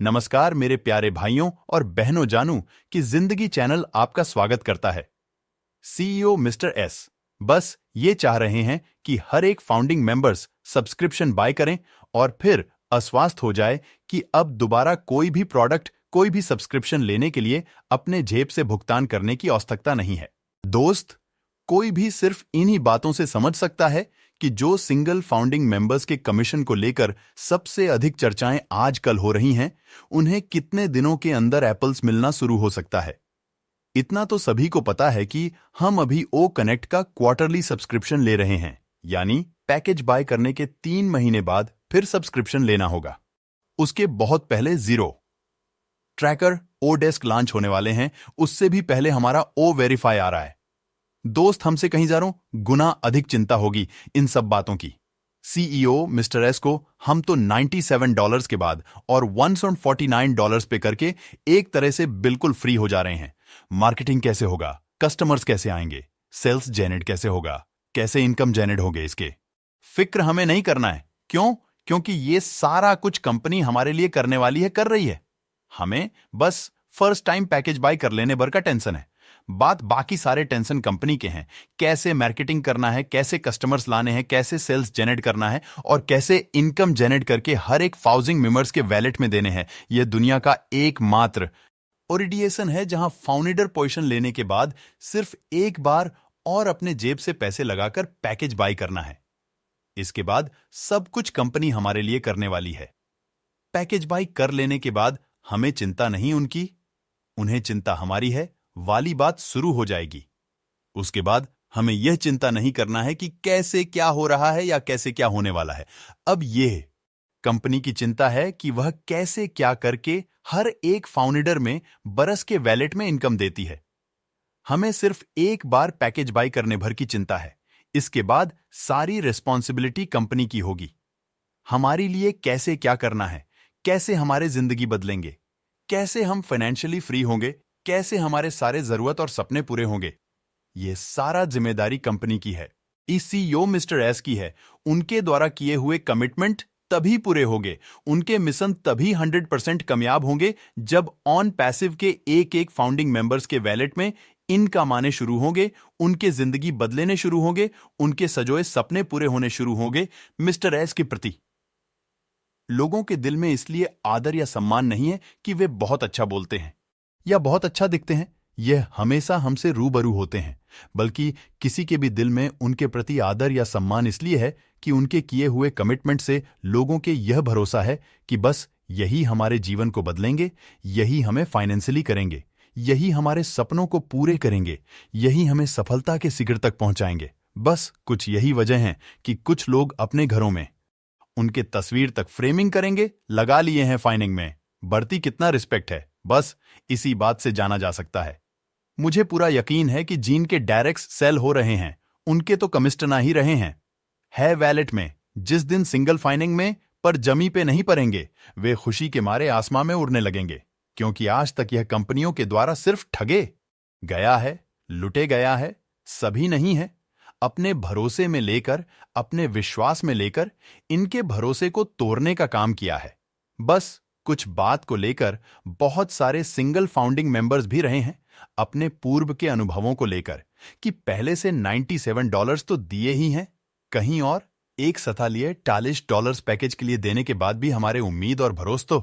नमस्कार मेरे प्यारे भाइयों और बहनों, जानू कि जिंदगी चैनल आपका स्वागत करता है। सीईओ मिस्टर एस बस ये चाह रहे हैं कि हर एक फाउंडिंग मेंबर्स सब्सक्रिप्शन बाय करें और फिर आश्वस्त हो जाए कि अब दोबारा कोई भी प्रोडक्ट, कोई भी सब्सक्रिप्शन लेने के लिए अपने जेब से भुगतान करने की आवश्यकता नहीं है। दोस्त, कोई भी सिर्फ इन्हीं बातों से समझ सकता है कि जो सिंगल फाउंडिंग मेंबर्स के कमीशन को लेकर सबसे अधिक चर्चाएं आजकल हो रही हैं, उन्हें कितने दिनों के अंदर एप्पल्स मिलना शुरू हो सकता है। इतना तो सभी को पता है कि हम अभी ओ कनेक्ट का क्वार्टरली सब्सक्रिप्शन ले रहे हैं, यानी पैकेज बाय करने के 3 महीने बाद फिर सब्सक्रिप्शन लेना होगा। उसके बहुत पहले जीरो ट्रैकर ओ डेस्क लॉन्च होने वाले हैं, उससे भी पहले हमारा ओ वेरीफाई आ रहा है। दोस्त, हमसे कहीं हजारों गुना अधिक चिंता होगी इन सब बातों की। सीईओ मिस्टर एस को हम तो $97 के बाद और $149 पे करके एक तरह से बिल्कुल फ्री हो जा रहे हैं। मार्केटिंग कैसे होगा, कस्टमर्स कैसे आएंगे, सेल्स जेनरेट कैसे होगा, कैसे इनकम जेनरेट होगे, इसके फिक्र हमें नहीं करना है। क्यों? क्योंकि ये सारा कुछ कंपनी हमारे लिए करने वाली है, कर रही है। हमें बस फर्स्ट टाइम पैकेज बाय कर लेने भर का टेंशन है। बात बाकी सारे टेंशन कंपनी के हैं। कैसे मार्केटिंग करना है, कैसे कस्टमर्स लाने हैं, कैसे सेल्स जनरेट करना है और कैसे इनकम जनरेट करके हर एक फाउंडिंग मेंबर्स के वैलेट में देने हैं। यह दुनिया का एकमात्र ओरिडिएशन है जहां फाउंडर पोजीशन लेने के बाद सिर्फ एक बार और अपने जेब से पैसे लगाकर पैकेज बाय करना है। इसके बाद सब कुछ कंपनी हमारे लिए करने वाली है। पैकेज बाय कर लेने के बाद हमें चिंता नहीं उनकी, उन्हें चिंता हमारी है वाली बात शुरू हो जाएगी। उसके बाद हमें यह चिंता नहीं करना है कि कैसे क्या हो रहा है या कैसे क्या होने वाला है। अब यह कंपनी की चिंता है कि वह कैसे क्या करके हर एक फाउंडर में बरस के वैलेट में इनकम देती है। हमें सिर्फ एक बार पैकेज बाय करने भर की चिंता है। इसके बाद सारी रिस्पॉन्सिबिलिटी कंपनी की होगी। हमारे लिए कैसे क्या करना है, कैसे हमारे जिंदगी बदलेंगे, कैसे हम फाइनेंशियली फ्री होंगे, कैसे हमारे सारे जरूरत और सपने पूरे होंगे, यह सारा जिम्मेदारी कंपनी की है। सीईओ मिस्टर एस की है। उनके द्वारा किए हुए कमिटमेंट तभी पूरे होंगे, उनके मिशन तभी 100% कामयाब होंगे जब ऑन पैसिव के एक एक फाउंडिंग मेंबर्स के वैलेट में इनकम आने शुरू होंगे, उनके जिंदगी बदलेने शुरू होंगे, उनके सजोए सपने पूरे होने शुरू होंगे। मिस्टर एस के प्रति लोगों के दिल में इसलिए आदर या सम्मान नहीं है कि वे बहुत अच्छा बोलते हैं या बहुत अच्छा दिखते हैं, यह हमेशा हमसे रूबरू होते हैं, बल्कि किसी के भी दिल में उनके प्रति आदर या सम्मान इसलिए है कि उनके किए हुए कमिटमेंट से लोगों के यह भरोसा है कि बस यही हमारे जीवन को बदलेंगे, यही हमें फाइनेंशियली करेंगे, यही हमारे सपनों को पूरे करेंगे, यही हमें सफलता के शिखर तक पहुंचाएंगे। बस कुछ यही वजह है कि कुछ लोग अपने घरों में उनके तस्वीर तक फ्रेमिंग करेंगे, लगा लिए हैं फाइनिंग में। बढ़ती कितना रिस्पेक्ट है, बस इसी बात से जाना जा सकता है। मुझे पूरा यकीन है कि जिनके डायरेक्ट सेल हो रहे हैं उनके तो कमिशन आ ही रहे हैं है वैलेट में। जिस दिन सिंगल फाइनिंग में पर जमी पे नहीं पड़ेंगे, वे खुशी के मारे आसमां में उड़ने लगेंगे, क्योंकि आज तक यह कंपनियों के द्वारा सिर्फ ठगे गया है, लुटे गया है, सभी नहीं है। अपने भरोसे में लेकर, अपने विश्वास में लेकर इनके भरोसे को तोड़ने का काम किया है। बस कुछ बात को लेकर बहुत सारे सिंगल फाउंडिंग मेंबर्स भी रहे हैं अपने पूर्व के अनुभवों को लेकर कि पहले से $97 तो दिए ही हैं, कहीं और एक सथा लिए $40 पैकेज के लिए देने के बाद भी हमारे उम्मीद और भरोस तो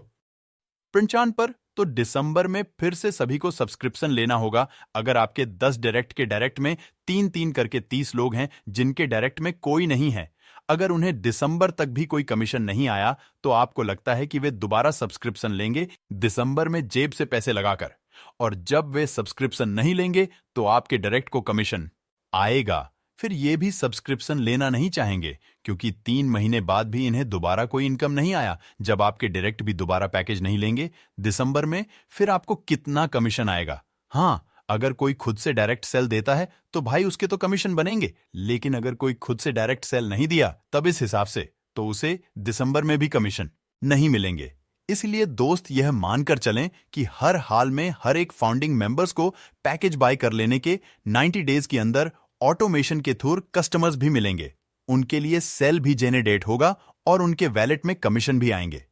पंचान पर। तो दिसंबर में फिर से सभी को सब्सक्रिप्शन लेना होगा। अगर आपके 10 डायरेक्ट के डायरेक्ट में 3-3 करके 30 लोग हैं जिनके डायरेक्ट में कोई नहीं है, अगर उन्हें दिसंबर तक भी कोई कमीशन नहीं आया तो आपको लगता है कि वे दोबारा सब्सक्रिप्शन लेंगे दिसंबर में जेब से पैसे लगाकर, और जब वे सब्सक्रिप्शन नहीं लेंगे तो आपके डायरेक्ट को कमीशन आएगा। फिर ये भी सब्सक्रिप्शन लेना नहीं चाहेंगे क्योंकि 3 महीने बाद भी इन्हें दोबारा कोई इनकम नहीं आया। जब आपके डायरेक्ट भी दोबारा पैकेज नहीं लेंगे दिसंबर में, फिर आपको कितना कमीशन आएगा? हाँ, अगर कोई खुद से डायरेक्ट सेल देता है तो भाई उसके तो कमीशन बनेंगे, लेकिन अगर कोई खुद से डायरेक्ट सेल नहीं दिया तब इस हिसाब से तो उसे दिसंबर में भी कमीशन नहीं मिलेंगे। इसलिए दोस्त, यह मानकर चलें कि हर हाल में हर एक फाउंडिंग मेंबर्स को पैकेज बाय कर लेने के 90 डेज के अंदर ऑटोमेशन के थ्रू कस्टमर्स भी मिलेंगे, उनके लिए सेल भी जेनरेट होगा और उनके वैलेट में कमीशन भी आएंगे।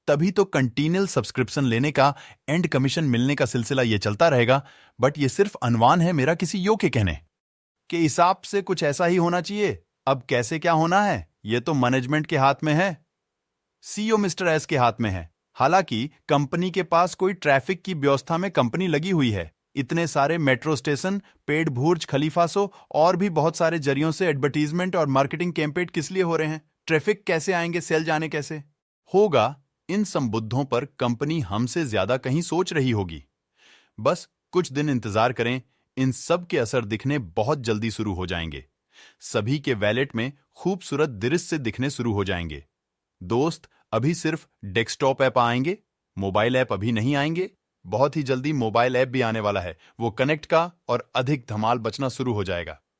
तभी तो कंटिन्यूअल सब्सक्रिप्शन लेने का, एंड कमीशन मिलने का सिलसिला ये चलता रहेगा। बट ये सिर्फ अनुमान है मेरा किसी यो के कहने के हिसाब से। कुछ ऐसा ही होना चाहिए। अब कैसे क्या होना है ये तो मैनेजमेंट के हाथ में है, सीईओ मिस्टर एस के हाथ में है। हालांकि कंपनी के पास कोई ट्रैफिक की व्यवस्था में कंपनी लगी हुई है। इतने सारे मेट्रो स्टेशन, पेड बुर्ज खलीफा और भी बहुत सारे जरियों से एडवर्टीजमेंट और मार्केटिंग कैंपेन किस लिए हो रहे हैं? ट्रैफिक कैसे आएंगे, सेल जाने कैसे होगा? इन संबुद्धों पर कंपनी हमसे ज्यादा कहीं सोच रही होगी। बस कुछ दिन इंतजार करें, इन सब के असर दिखने बहुत जल्दी शुरू हो जाएंगे। सभी के वैलेट में खूबसूरत दृश्य दिखने शुरू हो जाएंगे। दोस्त, अभी सिर्फ डेस्कटॉप ऐप आएंगे, मोबाइल ऐप अभी नहीं आएंगे। बहुत ही जल्दी मोबाइल ऐप भी आने वाला है। वो कनेक्ट का और अधिक धमाल बचना शुरू हो जाएगा।